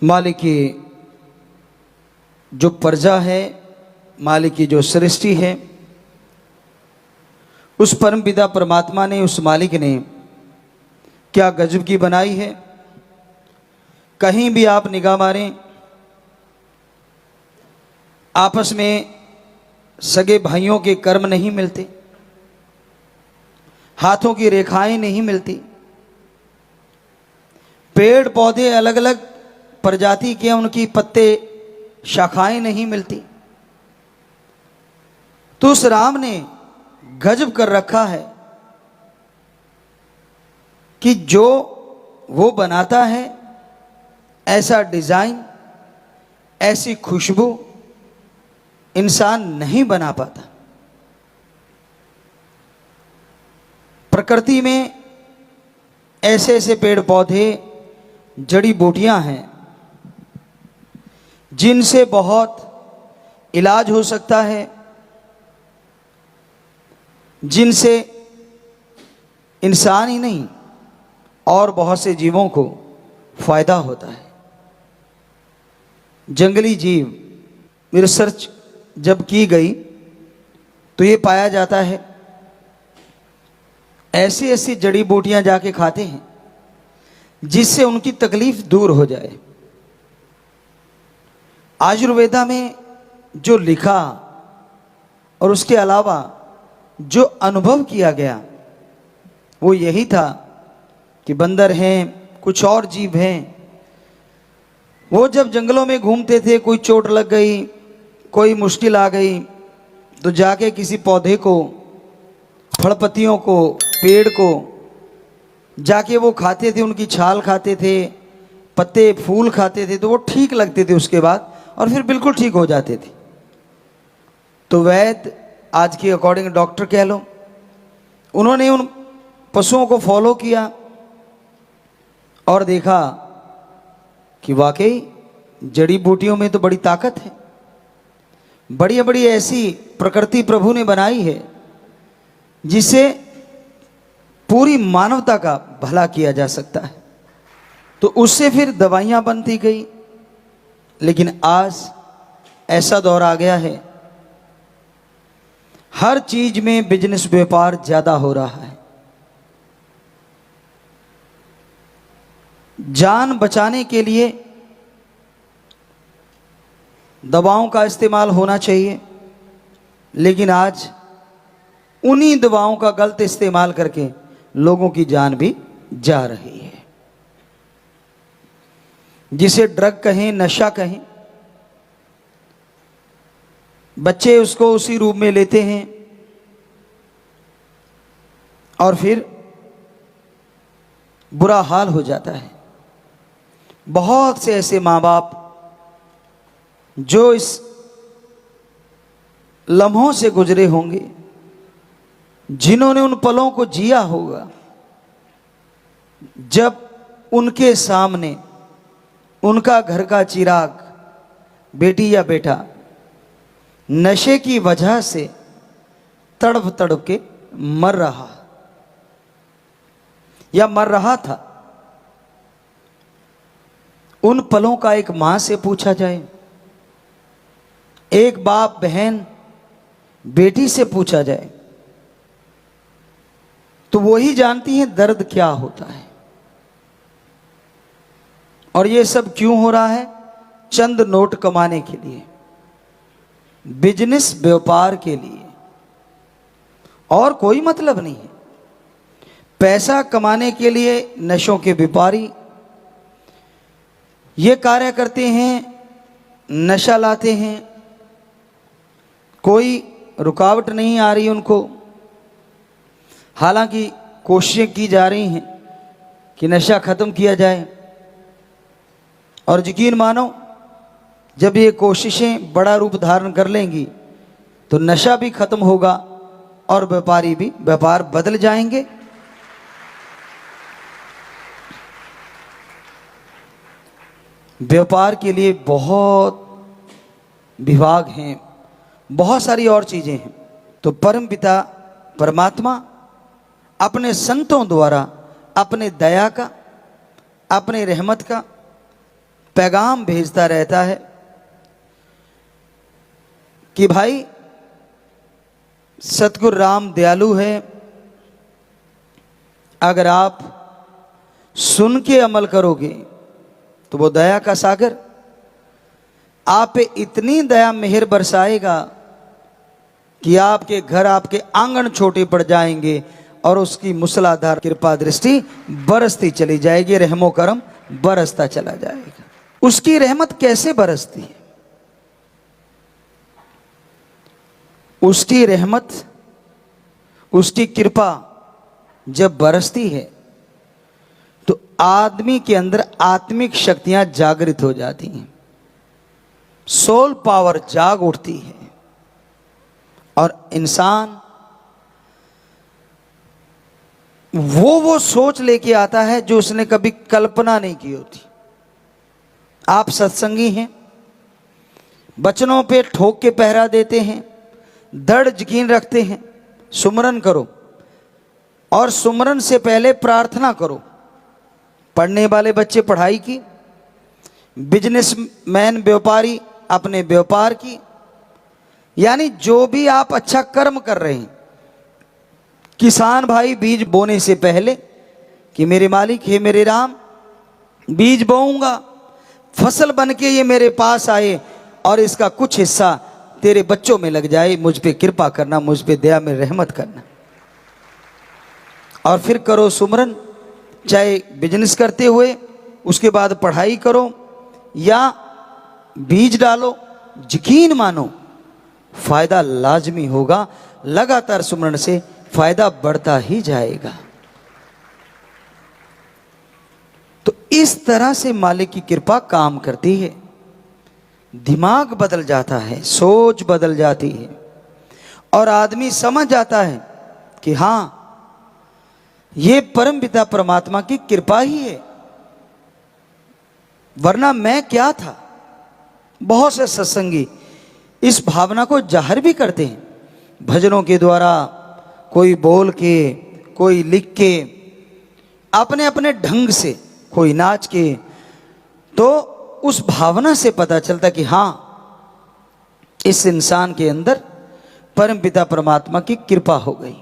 मालिक की जो प्रजा है, मालिक की जो सृष्टि है, उस परम पिता परमात्मा ने, उस मालिक ने क्या गजब की बनाई है। कहीं भी आप निगाह मारें, आपस में सगे भाइयों के कर्म नहीं मिलते, हाथों की रेखाएं नहीं मिलती, पेड़ पौधे अलग अलग प्रजाति के, उनकी पत्ते शाखाएं नहीं मिलती। तो उस राम ने गजब कर रखा है कि जो वो बनाता है, ऐसा डिजाइन, ऐसी खुशबू इंसान नहीं बना पाता। प्रकृति में ऐसे ऐसे पेड़ पौधे, जड़ी बूटियां हैं जिनसे बहुत इलाज हो सकता है, जिनसे इंसान ही नहीं और बहुत से जीवों को फायदा होता है। जंगली जीव रिसर्च जब की गई तो ये पाया जाता है ऐसी ऐसी जड़ी बूटियां जाके खाते हैं जिससे उनकी तकलीफ दूर हो जाए। आयुर्वेदा में जो लिखा और उसके अलावा जो अनुभव किया गया वो यही था कि बंदर हैं, कुछ और जीव हैं, वो जब जंगलों में घूमते थे, कोई चोट लग गई, कोई मुश्किल आ गई, तो जाके किसी पौधे को, फल पत्तियों को, पेड़ को जाके वो खाते थे, उनकी छाल खाते थे, पत्ते फूल खाते थे, तो वो ठीक लगते थे उसके बाद, और फिर बिल्कुल ठीक हो जाते थे। तो वैद्य, आज के अकॉर्डिंग डॉक्टर कह लो, उन्होंने उन पशुओं को फॉलो किया और देखा कि वाकई जड़ी बूटियों में तो बड़ी ताकत है, बड़ी बड़ी ऐसी प्रकृति प्रभु ने बनाई है जिससे पूरी मानवता का भला किया जा सकता है। तो उससे फिर दवाइयां बनती गई। लेकिन आज ऐसा दौर आ गया है, हर चीज में बिजनेस, व्यापार ज्यादा हो रहा है। जान बचाने के लिए दवाओं का इस्तेमाल होना चाहिए, लेकिन आज उन्हीं दवाओं का गलत इस्तेमाल करके लोगों की जान भी जा रही है। जिसे ड्रग कहें, नशा कहें, बच्चे उसको उसी रूप में लेते हैं और फिर बुरा हाल हो जाता है। बहुत से ऐसे माँ बाप जो इस लम्हों से गुजरे होंगे, जिन्होंने उन पलों को जिया होगा जब उनके सामने उनका घर का चिराग, बेटी या बेटा, नशे की वजह से तड़प तड़प के मर रहा या मर रहा था। उन पलों का एक मां से पूछा जाए, एक बाप बहन बेटी से पूछा जाए, तो वो ही जानती है दर्द क्या होता है। और ये सब क्यों हो रहा है? चंद नोट कमाने के लिए, बिजनेस, व्यापार के लिए, और कोई मतलब नहीं है। पैसा कमाने के लिए नशों के व्यापारी ये कार्य करते हैं, नशा लाते हैं, कोई रुकावट नहीं आ रही उनको। हालांकि कोशिशें की जा रही हैं कि नशा खत्म किया जाए, और यकीन मानो जब ये कोशिशें बड़ा रूप धारण कर लेंगी तो नशा भी खत्म होगा और व्यापारी भी, व्यापार बदल जाएंगे। व्यापार के लिए बहुत विभाग हैं, बहुत सारी और चीजें हैं। तो परम पिता परमात्मा अपने संतों द्वारा अपने दया का, अपने रहमत का पैगाम भेजता रहता है कि भाई सतगुरु राम दयालु है, अगर आप सुन के अमल करोगे तो वो दया का सागर आप पे इतनी दया मेहर बरसाएगा कि आपके घर, आपके आंगन छोटे पड़ जाएंगे और उसकी मूसलाधार कृपा दृष्टि बरसती चली जाएगी, रहमो करम बरसता चला जाएगा। उसकी रहमत कैसे बरसती है? उसकी रहमत, उसकी कृपा जब बरसती है तो आदमी के अंदर आत्मिक शक्तियां जागृत हो जाती हैं, सोल पावर जाग उठती है और इंसान वो सोच लेके आता है जो उसने कभी कल्पना नहीं की होती। आप सत्संगी हैं, बचनों पे ठोक के पहरा देते हैं, दृढ़ यकीन रखते हैं, सुमरन करो और सुमरन से पहले प्रार्थना करो। पढ़ने वाले बच्चे पढ़ाई की, बिजनेसमैन व्यापारी अपने व्यापार की, यानी जो भी आप अच्छा कर्म कर रहे हैं। किसान भाई बीज बोने से पहले कि मेरे मालिक हे मेरे राम, बीज बोऊंगा, फसल बन के ये मेरे पास आए और इसका कुछ हिस्सा तेरे बच्चों में लग जाए, मुझ पे कृपा करना, मुझ पे दया में रहमत करना। और फिर करो सुमरन, चाहे बिजनेस करते हुए, उसके बाद पढ़ाई करो या बीज डालो, यकीन मानो फायदा लाजमी होगा। लगातार सुमरन से फायदा बढ़ता ही जाएगा। तो इस तरह से मालिक की कृपा काम करती है। दिमाग बदल जाता है, सोच बदल जाती है और आदमी समझ जाता है कि हां, ये परमपिता परमात्मा की कृपा ही है, वरना मैं क्या था। बहुत से सत्संगी इस भावना को जाहिर भी करते हैं, भजनों के द्वारा, कोई बोल के, कोई लिख के, अपने अपने ढंग से, कोई नाच के। तो उस भावना से पता चलता कि हां, इस इंसान के अंदर परमपिता परमात्मा की कृपा हो गई।